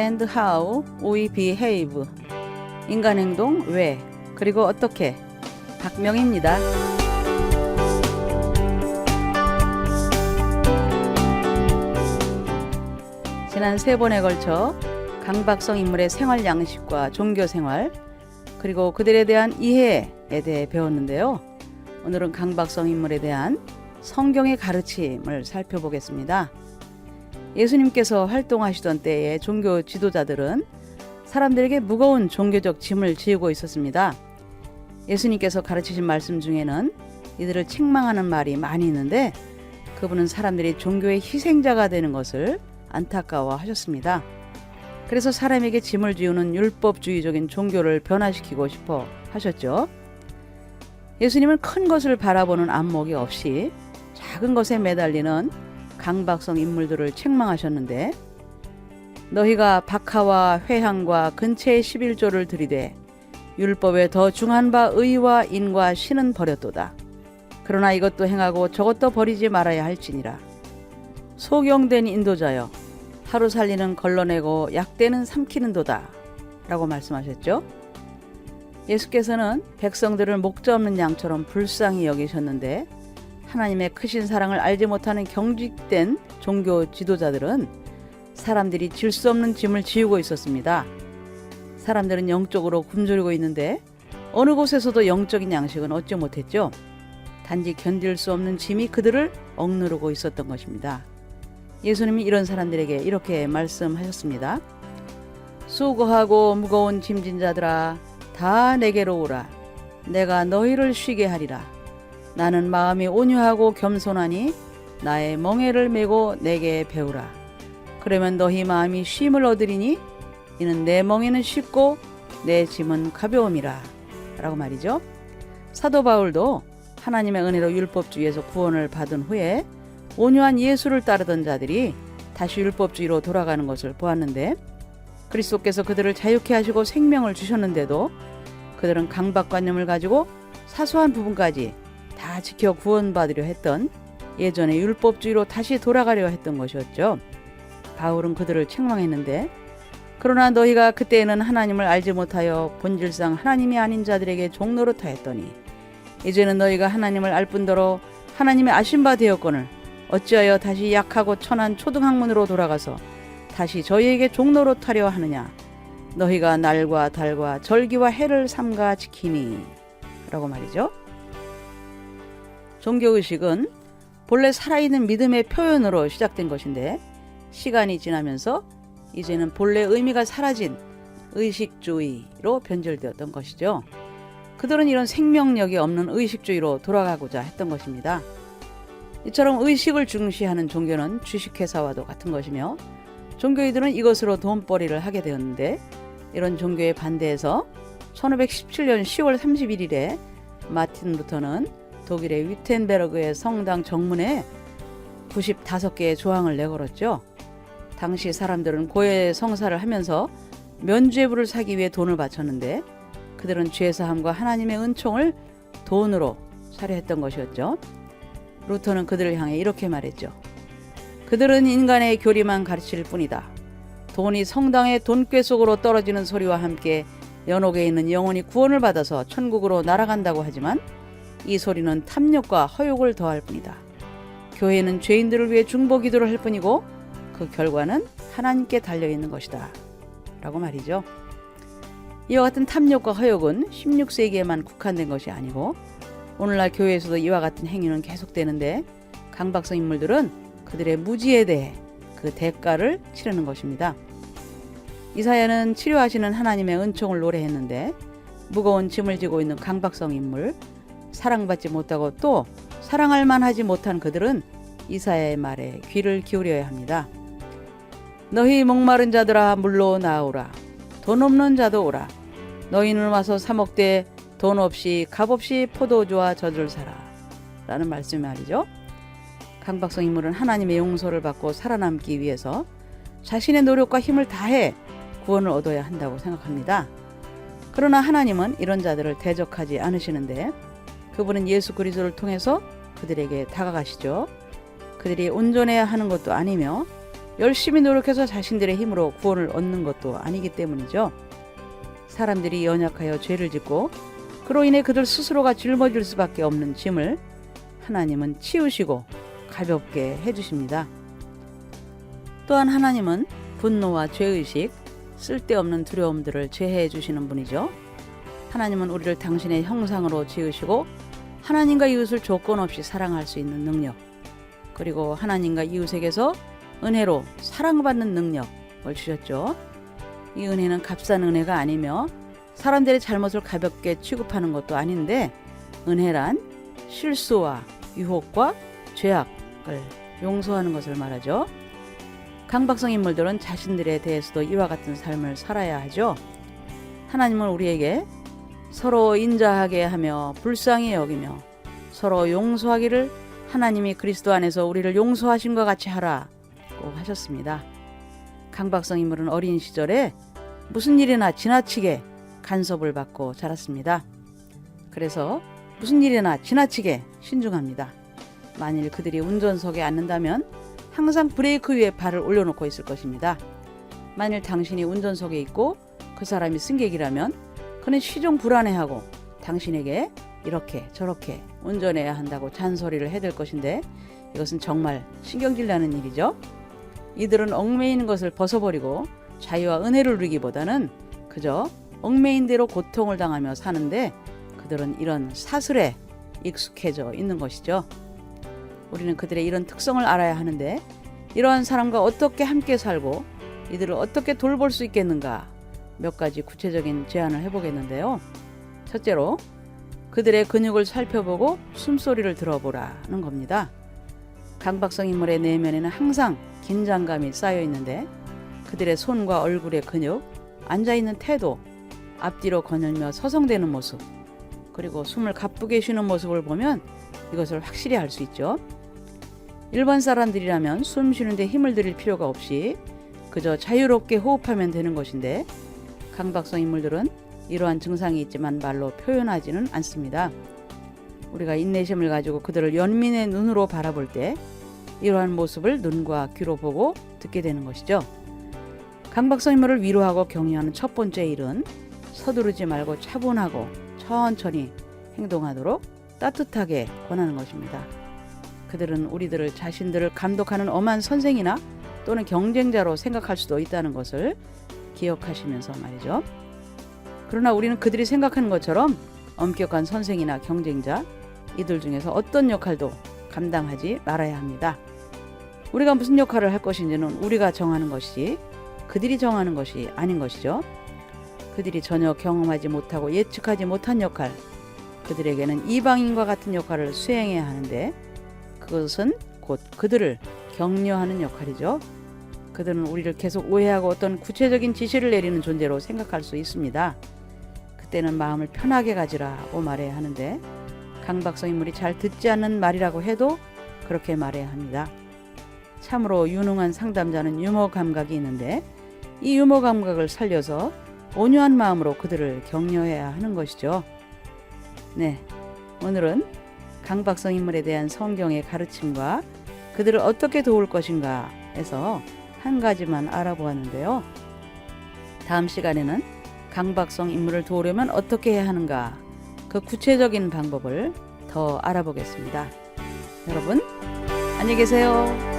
and how we behave. 인간 행동 왜 그리고 어떻게. 박명희입니다. 지난 3번에 걸쳐 강박성 인물의 생활 양식과 종교 생활 그리고 그들에 대한 이해에 대해 배웠는데요. 오늘은 강박성 인물에 대한 성경의 가르침을 살펴보겠습니다. 예수님께서 활동하시던 때의 종교 지도자들은 사람들에게 무거운 종교적 짐을 지우고 있었습니다. 예수님께서 가르치신 말씀 중에는 이들을 책망하는 말이 많이 있는데 그분은 사람들이 종교의 희생자가 되는 것을 안타까워하셨습니다. 그래서 사람에게 짐을 지우는 율법주의적인 종교를 변화시키고 싶어 하셨죠. 예수님은 큰 것을 바라보는 안목이 없이 작은 것에 매달리는 강박성 인물들을 책망하셨는데 너희가 박하와 회향과 근체의 11조를 들이되 율법에 더 중한 바 의와 인과 신은 버렸도다. 그러나 이것도 행하고 저것도 버리지 말아야 할지니라. 소경된 인도자여 하루 살리는 걸러내고 약대는 삼키는도다 라고 말씀하셨죠. 예수께서는 백성들을 목자 없는 양처럼 불쌍히 여기셨는데 하나님의 크신 사랑을 알지 못하는 경직된 종교 지도자들은 사람들이 질 수 없는 짐을 지우고 있었습니다. 사람들은 영적으로 굶주리고 있는데 어느 곳에서도 영적인 양식은 얻지 못했죠. 단지 견딜 수 없는 짐이 그들을 억누르고 있었던 것입니다. 예수님이 이런 사람들에게 이렇게 말씀하셨습니다. 수고하고 무거운 짐진 자들아 다 내게로 오라. 내가 너희를 쉬게 하리라. 나는 마음이 온유하고 겸손하니 나의 멍에를 메고 내게 배우라. 그러면 너희 마음이 쉼을 얻으리니 이는 내 멍에는 쉽고 내 짐은 가벼움이라 라고 말이죠. 사도 바울도 하나님의 은혜로 율법주의에서 구원을 받은 후에 온유한 예수를 따르던 자들이 다시 율법주의로 돌아가는 것을 보았는데 그리스도께서 그들을 자유케 하시고 생명을 주셨는데도 그들은 강박관념을 가지고 사소한 부분까지 다 지켜 구원받으려 했던 예전의 율법주의로 다시 돌아가려 했던 것이었죠. 바울은 그들을 책망했는데 그러나 너희가 그때에는 하나님을 알지 못하여 본질상 하나님이 아닌 자들에게 종노릇하였더니 이제는 너희가 하나님을 알 뿐더러 하나님의 아신 바 되었거늘 어찌하여 다시 약하고 천한 초등학문으로 돌아가서 다시 저희에게 종노릇하려 하느냐. 너희가 날과 달과 절기와 해를 삼가 지키니 라고 말이죠. 종교의식은 본래 살아있는 믿음의 표현으로 시작된 것인데 시간이 지나면서 이제는 본래 의미가 사라진 의식주의로 변질되었던 것이죠. 그들은 이런 생명력이 없는 의식주의로 돌아가고자 했던 것입니다. 이처럼 의식을 중시하는 종교는 주식회사와도 같은 것이며 종교인들은 이것으로 돈벌이를 하게 되었는데 이런 종교에 반대해서 1517년 10월 31일에 마틴 루터는 독일의 위텐베르그의 성당 정문에 95개의 조항을 내걸었죠. 당시 사람들은 고해 성사를 하면서 면죄부를 사기 위해 돈을 바쳤는데 그들은 죄사함과 하나님의 은총을 돈으로 사려 했던 것이었죠. 루터는 그들을 향해 이렇게 말했죠. 그들은 인간의 교리만 가르칠 뿐이다. 돈이 성당의 돈꾀 속으로 떨어지는 소리와 함께 연옥에 있는 영혼이 구원을 받아서 천국으로 날아간다고 하지만 이 소리는 탐욕과 허욕을 더할 뿐이다. 교회는 죄인들을 위해 중보 기도를 할 뿐이고 그 결과는 하나님께 달려있는 것이다 라고 말이죠. 이와 같은 탐욕과 허욕은 16세기에만 국한된 것이 아니고 오늘날 교회에서도 이와 같은 행위는 계속되는데 강박성 인물들은 그들의 무지에 대해 그 대가를 치르는 것입니다. 이사야는 치료하시는 하나님의 은총을 노래했는데 무거운 짐을 지고 있는 강박성 인물, 사랑받지 못하고 또 사랑할 만하지 못한 그들은 이사야의 말에 귀를 기울여야 합니다. 너희 목마른 자들아 물로 나오라. 돈 없는 자도 오라. 너희는 와서 사 먹되 돈 없이 값 없이 포도주와 젖을 사라 라는 말씀이 말이죠. 강박성 인물은 하나님의 용서를 받고 살아남기 위해서 자신의 노력과 힘을 다해 구원을 얻어야 한다고 생각합니다. 그러나 하나님은 이런 자들을 대적하지 않으시는데 그분은 예수 그리스도를 통해서 그들에게 다가가시죠. 그들이 온전해야 하는 것도 아니며 열심히 노력해서 자신들의 힘으로 구원을 얻는 것도 아니기 때문이죠. 사람들이 연약하여 죄를 짓고 그로 인해 그들 스스로가 짊어질 수밖에 없는 짐을 하나님은 치우시고 가볍게 해주십니다. 또한 하나님은 분노와 죄의식, 쓸데없는 두려움들을 제해해 주시는 분이죠. 하나님은 우리를 당신의 형상으로 지으시고 하나님과 이웃을 조건 없이 사랑할 수 있는 능력, 그리고 하나님과 이웃에게서 은혜로 사랑받는 능력을 주셨죠. 이 은혜는 값싼 은혜가 아니며 사람들의 잘못을 가볍게 취급하는 것도 아닌데, 은혜란 실수와 유혹과 죄악을 용서하는 것을 말하죠. 강박성 인물들은 자신들에 대해서도 이와 같은 삶을 살아야 하죠. 하나님은 우리에게 서로 인자하게 하며 불쌍히 여기며 서로 용서하기를 하나님이 그리스도 안에서 우리를 용서하신 것 같이 하라고 하셨습니다. 강박성 인물은 어린 시절에 무슨 일이나 지나치게 간섭을 받고 자랐습니다. 그래서 무슨 일이나 지나치게 신중합니다. 만일 그들이 운전석에 앉는다면 항상 브레이크 위에 발을 올려놓고 있을 것입니다. 만일 당신이 운전석에 있고 그 사람이 승객이라면 그는 시종 불안해하고 당신에게 이렇게 저렇게 운전해야 한다고 잔소리를 해댈 것인데, 이것은 정말 신경질 나는 일이죠. 이들은 얽매이는 것을 벗어버리고 자유와 은혜를 누리기보다는 그저 얽매인 대로 고통을 당하며 사는데, 그들은 이런 사슬에 익숙해져 있는 것이죠. 우리는 그들의 이런 특성을 알아야 하는데, 이러한 사람과 어떻게 함께 살고 이들을 어떻게 돌볼 수 있겠는가, 몇 가지 구체적인 제안을 해보겠는데요. 첫째로, 그들의 근육을 살펴보고 숨소리를 들어보라는 겁니다. 강박성 인물의 내면에는 항상 긴장감이 쌓여 있는데, 그들의 손과 얼굴의 근육, 앉아있는 태도, 앞뒤로 거닐며 서성대는 모습, 그리고 숨을 가쁘게 쉬는 모습을 보면 이것을 확실히 알 수 있죠. 일반 사람들이라면 숨 쉬는데 힘을 들일 필요가 없이 그저 자유롭게 호흡하면 되는 것인데, 강박성 인물들은 이러한 증상이 있지만 말로 표현하지는 않습니다. 우리가 인내심을 가지고 그들을 연민의 눈으로 바라볼 때 이러한 모습을 눈과 귀로 보고 듣게 되는 것이죠. 강박성 인물을 위로하고 격려하는 첫 번째 일은 서두르지 말고 차분하고 천천히 행동하도록 따뜻하게 권하는 것입니다. 그들은 우리들을 자신들을 감독하는 엄한 선생이나 또는 경쟁자로 생각할 수도 있다는 것을 기억하시면서 말이죠. 그러나 우리는 그들이 생각하는 것처럼 엄격한 선생이나 경쟁자, 이들 중에서 어떤 역할도 감당하지 말아야 합니다. 우리가 무슨 역할을 할 것인지는 우리가 정하는 것이지 그들이 정하는 것이 아닌 것이죠. 그들이 전혀 경험하지 못하고 예측하지 못한 역할, 그들에게는 이방인과 같은 역할을 수행해야 하는데, 그것은 곧 그들을 격려하는 역할이죠. 그들은 우리를 계속 오해하고 어떤 구체적인 지시를 내리는 존재로 생각할 수 있습니다. 그때는 마음을 편하게 가지라고 말해야 하는데, 강박성 인물이 잘 듣지 않는 말이라고 해도 그렇게 말해야 합니다. 참으로 유능한 상담자는 유머 감각이 있는데, 이 유머 감각을 살려서 온유한 마음으로 그들을 격려해야 하는 것이죠. 네, 오늘은 강박성 인물에 대한 성경의 가르침과 그들을 어떻게 도울 것인가 해서 한 가지만 알아보았는데요. 다음 시간에는 강박성 인물을 도우려면 어떻게 해야 하는가, 그 구체적인 방법을 더 알아보겠습니다. 여러분, 안녕히 계세요.